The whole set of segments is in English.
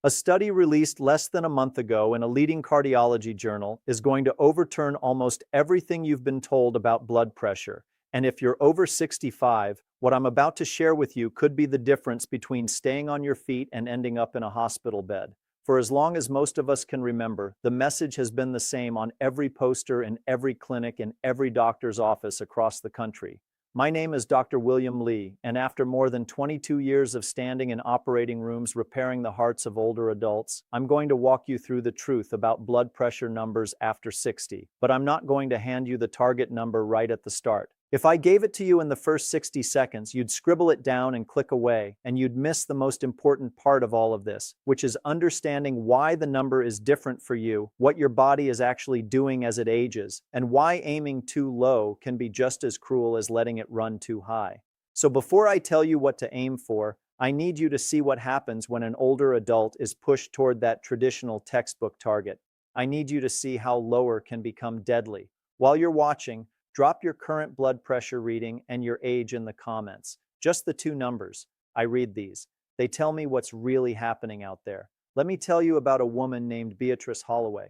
A study released less than a month ago in a leading cardiology journal is going to overturn almost everything you've been told about blood pressure. And if you're over 65, what I'm about to share with you could be the difference between staying on your feet and ending up in a hospital bed. For as long as most of us can remember, the message has been the same on every poster in every clinic and every doctor's office across the country. My name is Dr. William Lee, and after more than 22 years of standing in operating rooms repairing the hearts of older adults, I'm going to walk you through the truth about blood pressure numbers after 60. But I'm not going to hand you the target number right at the start. If I gave it to you in the first 60 seconds, you'd scribble it down and click away, and you'd miss the most important part of all of this, which is understanding why the number is different for you, what your body is actually doing as it ages, and why aiming too low can be just as cruel as letting it run too high. So before I tell you what to aim for, I need you to see what happens when an older adult is pushed toward that traditional textbook target. I need you to see how lower can become deadly. While you're watching, drop your current blood pressure reading and your age in the comments. Just the two numbers. I read these. They tell me what's really happening out there. Let me tell you about a woman named Beatrice Holloway.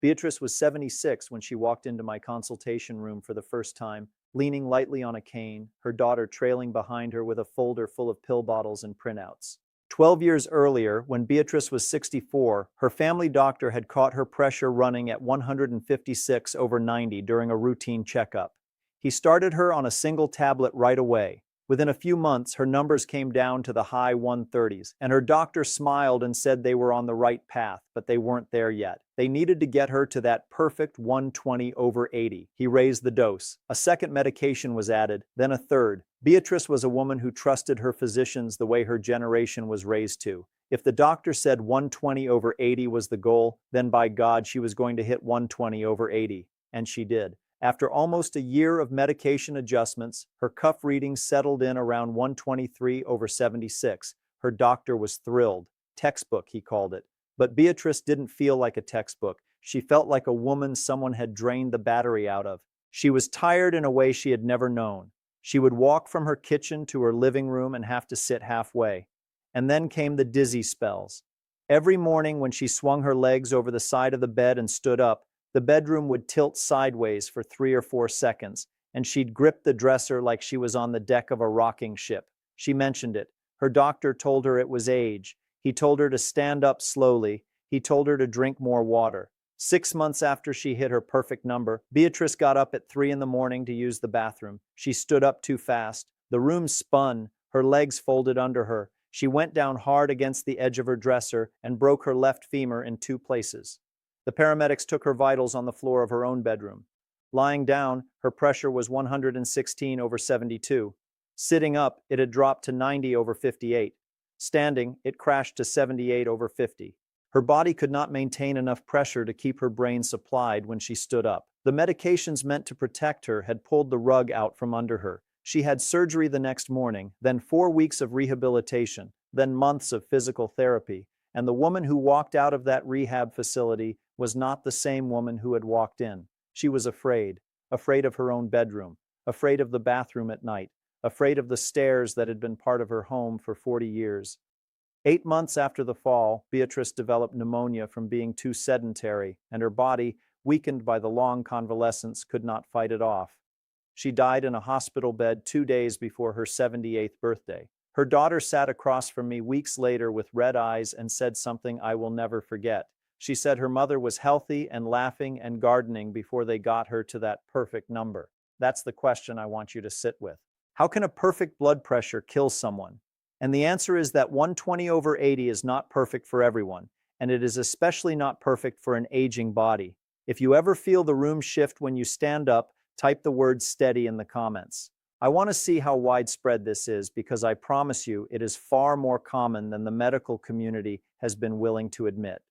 Beatrice was 76 when she walked into my consultation room for the first time, leaning lightly on a cane, her daughter trailing behind her with a folder full of pill bottles and printouts. 12 years earlier, when Beatrice was 64, her family doctor had caught her pressure running at 156/90 during a routine checkup. He started her on a single tablet right away. Within a few months, her numbers came down to the high 130s, and her doctor smiled and said they were on the right path, but they weren't there yet. They needed to get her to that perfect 120/80. He raised the dose. A second medication was added, then a third. Beatrice was a woman who trusted her physicians the way her generation was raised to. If the doctor said 120/80 was the goal, then by God, she was going to hit 120/80. And she did. After almost a year of medication adjustments, her cuff readings settled in around 123/76. Her doctor was thrilled. Textbook, he called it. But Beatrice didn't feel like a textbook. She felt like a woman someone had drained the battery out of. She was tired in a way she had never known. She would walk from her kitchen to her living room and have to sit halfway. And then came the dizzy spells. Every morning when she swung her legs over the side of the bed and stood up, the bedroom would tilt sideways for 3 or 4 seconds, and she'd grip the dresser like she was on the deck of a rocking ship. She mentioned it. Her doctor told her it was age. He told her to stand up slowly. He told her to drink more water. 6 months after she hit her perfect number, Beatrice got up at 3 in the morning to use the bathroom. She stood up too fast. The room spun. Her legs folded under her. She went down hard against the edge of her dresser and broke her left femur in 2 places. The paramedics took her vitals on the floor of her own bedroom. Lying down, her pressure was 116/72. Sitting up, it had dropped to 90/58. Standing, it crashed to 78/50. Her body could not maintain enough pressure to keep her brain supplied when she stood up. The medications meant to protect her had pulled the rug out from under her. She had surgery the next morning, then 4 weeks of rehabilitation, then months of physical therapy. And the woman who walked out of that rehab facility was not the same woman who had walked in. She was afraid of her own bedroom, afraid of the bathroom at night, afraid of the stairs that had been part of her home for 40 years. 8 months after the fall, Beatrice developed pneumonia from being too sedentary, and her body, weakened by the long convalescence, could not fight it off. She died in a hospital bed 2 days before her 78th birthday. Her daughter sat across from me weeks later with red eyes and said something I will never forget. She said her mother was healthy and laughing and gardening before they got her to that perfect number. That's the question I want you to sit with. How can a perfect blood pressure kill someone? And the answer is that 120/80 is not perfect for everyone, and it is especially not perfect for an aging body. If you ever feel the room shift when you stand up, type the word steady in the comments. I want to see how widespread this is because I promise you it is far more common than the medical community has been willing to admit.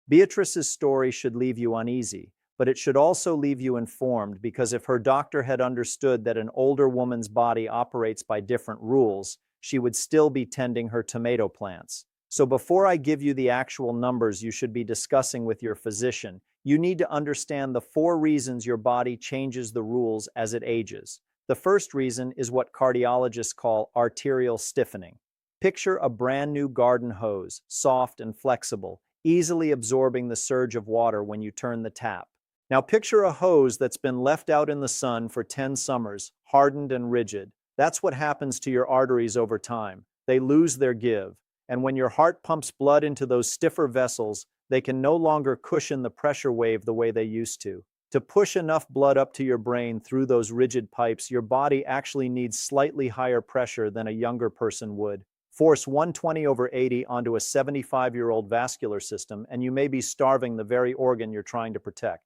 Beatrice's story should leave you uneasy, but it should also leave you informed because if her doctor had understood that an older woman's body operates by different rules, she would still be tending her tomato plants. So before I give you the actual numbers you should be discussing with your physician, you need to understand the 4 reasons your body changes the rules as it ages. The first reason is what cardiologists call arterial stiffening. Picture a brand new garden hose, soft and flexible, easily absorbing the surge of water when you turn the tap. Now picture a hose that's been left out in the sun for 10 summers, hardened and rigid. That's what happens to your arteries over time. They lose their give. And when your heart pumps blood into those stiffer vessels, they can no longer cushion the pressure wave the way they used to. To push enough blood up to your brain through those rigid pipes, your body actually needs slightly higher pressure than a younger person would. Force 120/80 onto a 75-year-old vascular system, and you may be starving the very organ you're trying to protect.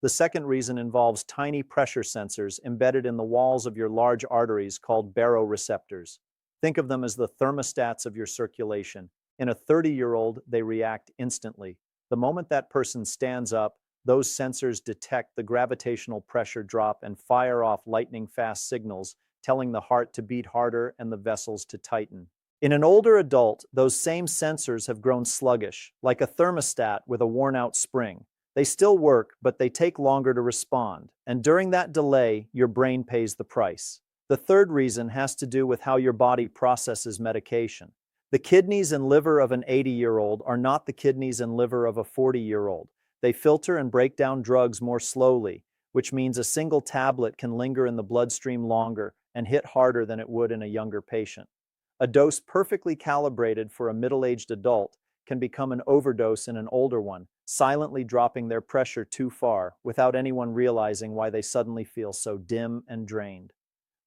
The second reason involves tiny pressure sensors embedded in the walls of your large arteries called baroreceptors. Think of them as the thermostats of your circulation. In a 30-year-old, they react instantly. The moment that person stands up, those sensors detect the gravitational pressure drop and fire off lightning-fast signals, telling the heart to beat harder and the vessels to tighten. In an older adult, those same sensors have grown sluggish, like a thermostat with a worn-out spring. They still work, but they take longer to respond, and during that delay, your brain pays the price. The third reason has to do with how your body processes medication. The kidneys and liver of an 80-year-old are not the kidneys and liver of a 40-year-old. They filter and break down drugs more slowly, which means a single tablet can linger in the bloodstream longer and hit harder than it would in a younger patient. A dose perfectly calibrated for a middle-aged adult can become an overdose in an older one, silently dropping their pressure too far without anyone realizing why they suddenly feel so dim and drained.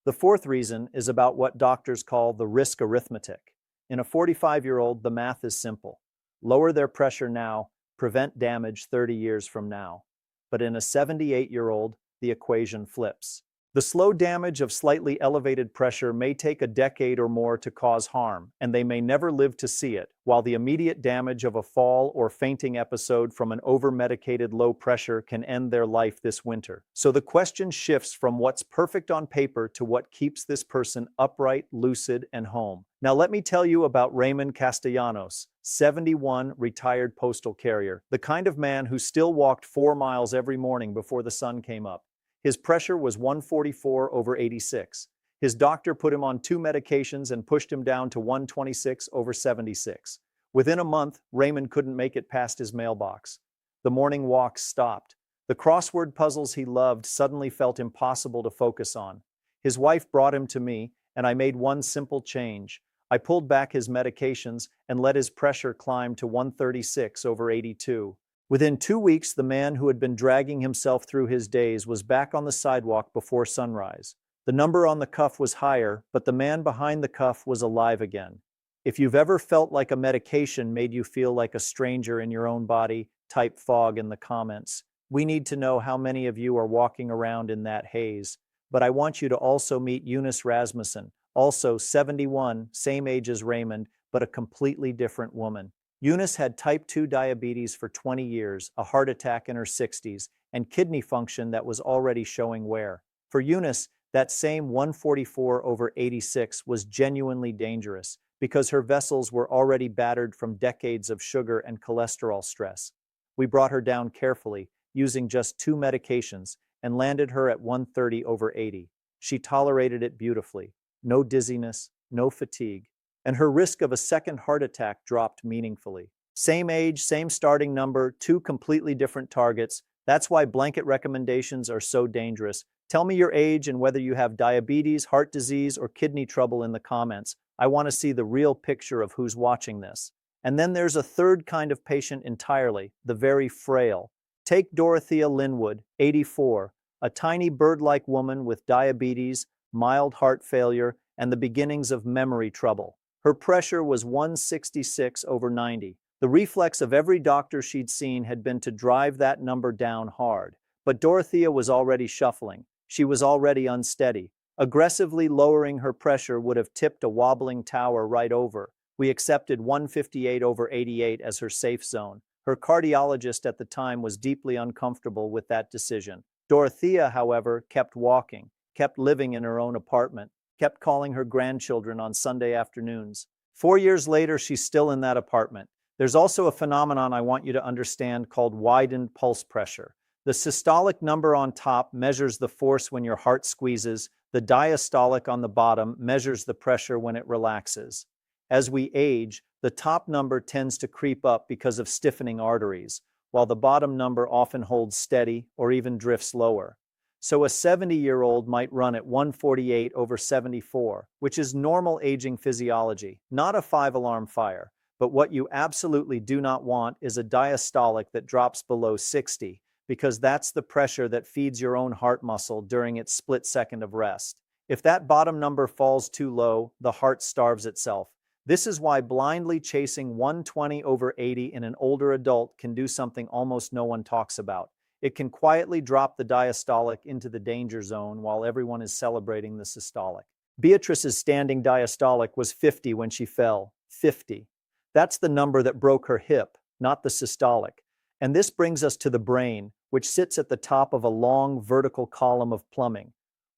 The fourth reason is about what doctors call the risk arithmetic. In a 45-year-old, the math is simple. Lower their pressure now, prevent damage 30 years from now. But in a 78-year-old, the equation flips. The slow damage of slightly elevated pressure may take a decade or more to cause harm, and they may never live to see it, while the immediate damage of a fall or fainting episode from an over-medicated low pressure can end their life this winter. So the question shifts from what's perfect on paper to what keeps this person upright, lucid, and home. Now let me tell you about Raymond Castellanos, 71, retired postal carrier, the kind of man who still walked 4 miles every morning before the sun came up. His pressure was 144/86. His doctor put him on 2 medications and pushed him down to 126/76. Within a month, Raymond couldn't make it past his mailbox. The morning walks stopped. The crossword puzzles he loved suddenly felt impossible to focus on. His wife brought him to me, and I made one simple change. I pulled back his medications and let his pressure climb to 136/82. Within 2 weeks, the man who had been dragging himself through his days was back on the sidewalk before sunrise. The number on the cuff was higher, but the man behind the cuff was alive again. If you've ever felt like a medication made you feel like a stranger in your own body, type FOG in the comments. We need to know how many of you are walking around in that haze. But I want you to also meet Eunice Rasmussen, also 71, same age as Raymond, but a completely different woman. Eunice had type 2 diabetes for 20 years, a heart attack in her 60s, and kidney function that was already showing wear. For Eunice, that same 144/86 was genuinely dangerous because her vessels were already battered from decades of sugar and cholesterol stress. We brought her down carefully, using just 2 medications, and landed her at 130/80. She tolerated it beautifully. No dizziness, no fatigue. And her risk of a second heart attack dropped meaningfully. Same age, same starting number, 2 completely different targets. That's why blanket recommendations are so dangerous. Tell me your age and whether you have diabetes, heart disease, or kidney trouble in the comments. I want to see the real picture of who's watching this. And then there's a third kind of patient entirely, the very frail. Take Dorothea Linwood, 84, a tiny bird-like woman with diabetes, mild heart failure, and the beginnings of memory trouble. Her pressure was 166/90. The reflex of every doctor she'd seen had been to drive that number down hard. But Dorothea was already shuffling. She was already unsteady. Aggressively lowering her pressure would have tipped a wobbling tower right over. We accepted 158/88 as her safe zone. Her cardiologist at the time was deeply uncomfortable with that decision. Dorothea, however, kept walking, kept living in her own apartment, kept calling her grandchildren on Sunday afternoons. 4 years later, she's still in that apartment. There's also a phenomenon I want you to understand called widened pulse pressure. The systolic number on top measures the force when your heart squeezes. The diastolic on the bottom measures the pressure when it relaxes. As we age, the top number tends to creep up because of stiffening arteries, while the bottom number often holds steady or even drifts lower. So a 70-year-old might run at 148/74, which is normal aging physiology, not a five-alarm fire. But what you absolutely do not want is a diastolic that drops below 60, because that's the pressure that feeds your own heart muscle during its split second of rest. If that bottom number falls too low, the heart starves itself. This is why blindly chasing 120/80 in an older adult can do something almost no one talks about. It can quietly drop the diastolic into the danger zone while everyone is celebrating the systolic. Beatrice's standing diastolic was 50 when she fell. 50. That's the number that broke her hip, not the systolic. And this brings us to the brain, which sits at the top of a long vertical column of plumbing.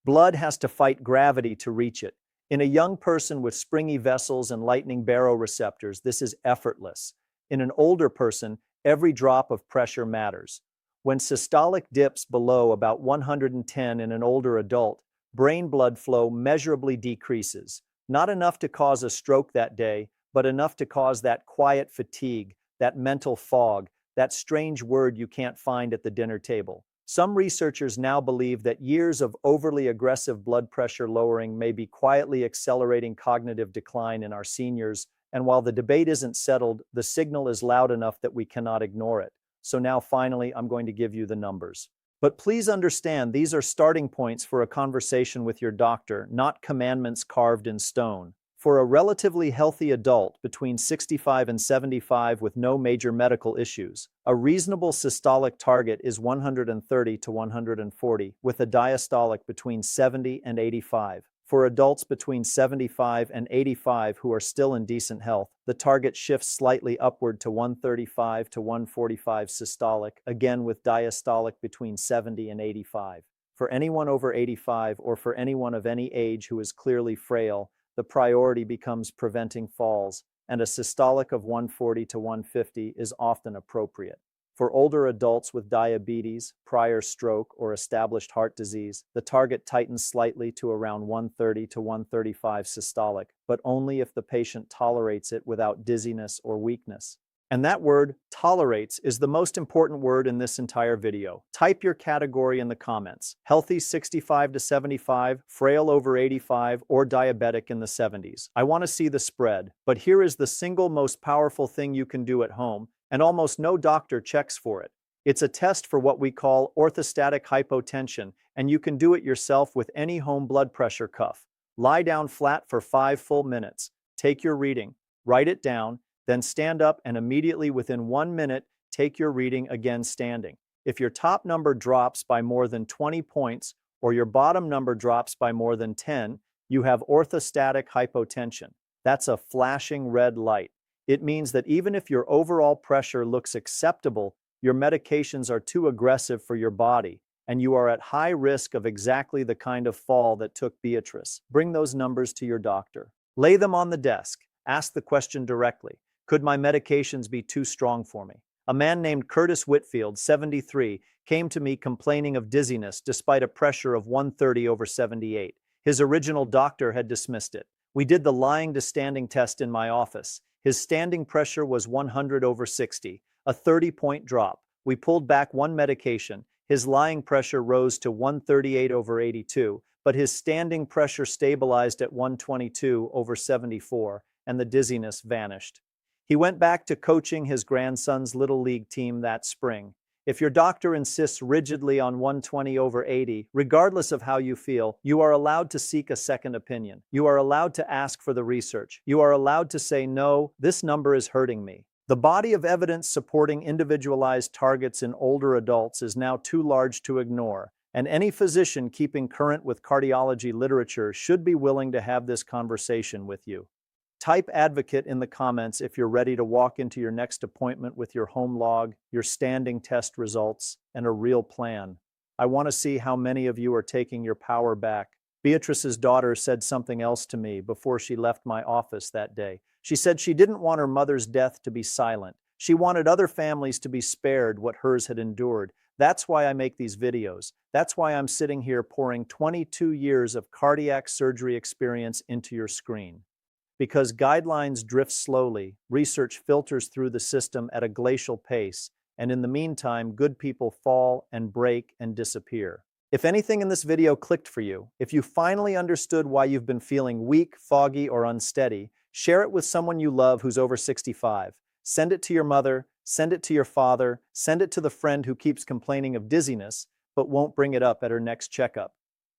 Blood has to fight gravity to reach it. In a young person with springy vessels and lightning baroreceptors, this is effortless. In an older person, every drop of pressure matters. When systolic dips below about 110 in an older adult, brain blood flow measurably decreases. Not enough to cause a stroke that day, but enough to cause that quiet fatigue, that mental fog, that strange word you can't find at the dinner table. Some researchers now believe that years of overly aggressive blood pressure lowering may be quietly accelerating cognitive decline in our seniors, and while the debate isn't settled, the signal is loud enough that we cannot ignore it. So now finally, I'm going to give you the numbers. But please understand, these are starting points for a conversation with your doctor, not commandments carved in stone. For a relatively healthy adult between 65 and 75 with no major medical issues, a reasonable systolic target is 130 to 140, with a diastolic between 70 and 85. For adults between 75 and 85 who are still in decent health, the target shifts slightly upward to 135 to 145 systolic, again with diastolic between 70 and 85. For anyone over 85 or for anyone of any age who is clearly frail, the priority becomes preventing falls, and a systolic of 140 to 150 is often appropriate. For older adults with diabetes, prior stroke, or established heart disease, the target tightens slightly to around 130 to 135 systolic, but only if the patient tolerates it without dizziness or weakness. And that word, tolerates, is the most important word in this entire video. Type your category in the comments. Healthy 65 to 75, frail over 85, or diabetic in the 70s. I want to see the spread, but here is the single most powerful thing you can do at home, and almost no doctor checks for it. It's a test for what we call orthostatic hypotension, and you can do it yourself with any home blood pressure cuff. Lie down flat for 5 full minutes. Take your reading, write it down, then stand up and immediately within 1 minute, take your reading again standing. If your top number drops by more than 20 points or your bottom number drops by more than 10, you have orthostatic hypotension. That's a flashing red light. It means that even if your overall pressure looks acceptable, your medications are too aggressive for your body, and you are at high risk of exactly the kind of fall that took Beatrice. Bring those numbers to your doctor. Lay them on the desk. Ask the question directly. Could my medications be too strong for me? A man named Curtis Whitfield, 73, came to me complaining of dizziness despite a pressure of 130/78. His original doctor had dismissed it. We did the lying to standing test in my office. His standing pressure was 100/60, a 30-point drop. We pulled back one medication. His lying pressure rose to 138/82, but his standing pressure stabilized at 122/74, and the dizziness vanished. He went back to coaching his grandson's Little League team that spring. If your doctor insists rigidly on 120/80, regardless of how you feel, you are allowed to seek a second opinion. You are allowed to ask for the research. You are allowed to say, no, this number is hurting me. The body of evidence supporting individualized targets in older adults is now too large to ignore, and any physician keeping current with cardiology literature should be willing to have this conversation with you. Type advocate in the comments if you're ready to walk into your next appointment with your home log, your standing test results, and a real plan. I want to see how many of you are taking your power back. Beatrice's daughter said something else to me before she left my office that day. She said she didn't want her mother's death to be silent. She wanted other families to be spared what hers had endured. That's why I make these videos. That's why I'm sitting here pouring 22 years of cardiac surgery experience into your screen. Because guidelines drift slowly, research filters through the system at a glacial pace, and in the meantime, good people fall and break and disappear. If anything in this video clicked for you, if you finally understood why you've been feeling weak, foggy, or unsteady, share it with someone you love who's over 65. Send it to your mother, send it to your father, send it to the friend who keeps complaining of dizziness, but won't bring it up at her next checkup.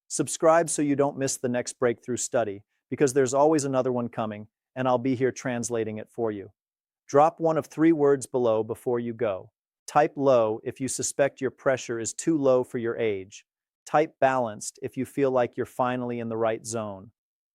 Subscribe so you don't miss the next breakthrough study, because there's always another one coming, and I'll be here translating it for you. Drop one of 3 words below before you go. Type low if you suspect your pressure is too low for your age. Type balanced if you feel like you're finally in the right zone.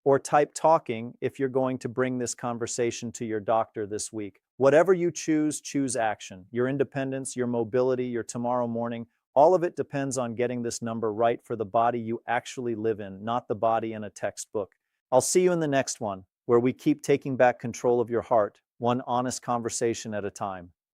Or type talking if you're going to bring this conversation to your doctor this week. Whatever you choose, choose action. Your independence, your mobility, your tomorrow morning, all of it depends on getting this number right for the body you actually live in, not the body in a textbook. I'll see you in the next one, where we keep taking back control of your heart, one honest conversation at a time.